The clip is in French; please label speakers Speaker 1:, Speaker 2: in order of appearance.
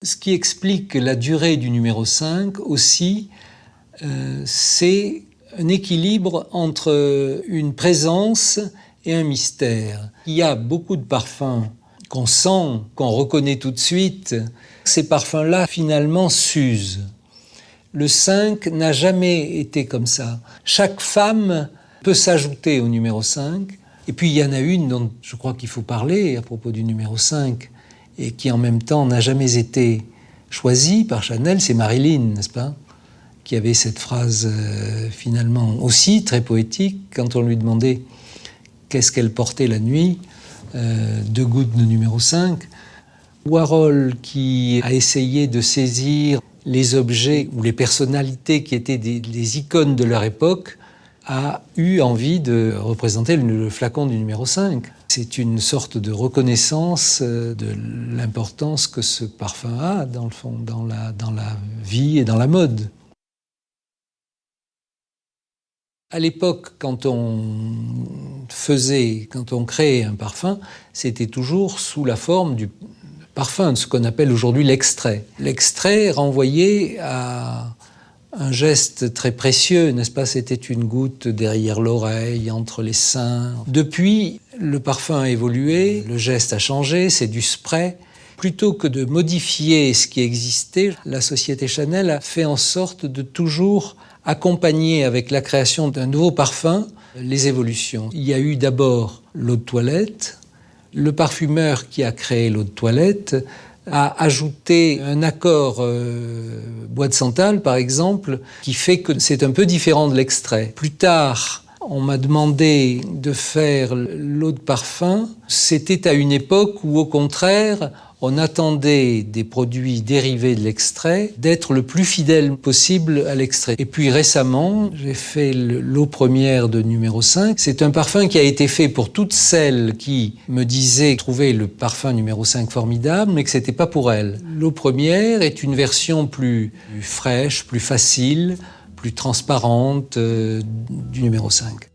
Speaker 1: Ce qui explique la durée du numéro 5 aussi, c'est un équilibre entre une présence et un mystère. Il y a beaucoup de parfums qu'on sent, qu'on reconnaît tout de suite. Ces parfums-là, finalement, s'usent. Le 5 n'a jamais été comme ça. Chaque femme peut s'ajouter au numéro 5. Et puis, il y en a une dont je crois qu'il faut parler à propos du numéro 5 et qui, en même temps, n'a jamais été choisie par Chanel, c'est Marilyn, n'est-ce pas ? Qui avait cette phrase finalement aussi très poétique quand on lui demandait qu'est-ce qu'elle portait la nuit, 2 gouttes de numéro 5. Warhol, qui a essayé de saisir les objets ou les personnalités qui étaient des icônes de leur époque, a eu envie de représenter le flacon du numéro 5. C'est une sorte de reconnaissance de l'importance que ce parfum a, dans le fond, dans la vie et dans la mode. À l'époque, quand on créait un parfum, c'était toujours sous la forme du parfum, de ce qu'on appelle aujourd'hui l'extrait. L'extrait renvoyait à un geste très précieux, n'est-ce pas ? C'était une goutte derrière l'oreille, entre les seins. Depuis, le parfum a évolué, le geste a changé, c'est du spray. Plutôt que de modifier ce qui existait, la société Chanel a fait en sorte de toujours accompagner avec la création d'un nouveau parfum les évolutions. Il y a eu d'abord l'eau de toilette. Le parfumeur qui a créé l'eau de toilette a ajouté un accord bois de santal, par exemple, qui fait que c'est un peu différent de l'extrait. Plus tard, on m'a demandé de faire l'eau de parfum. C'était à une époque où, au contraire, on attendait des produits dérivés de l'extrait d'être le plus fidèle possible à l'extrait. Et puis récemment, j'ai fait l'eau première de numéro 5. C'est un parfum qui a été fait pour toutes celles qui me disaient trouver le parfum numéro 5 formidable, mais que c'était pas pour elles. L'eau première est une version plus fraîche, plus facile, plus transparente du numéro 5.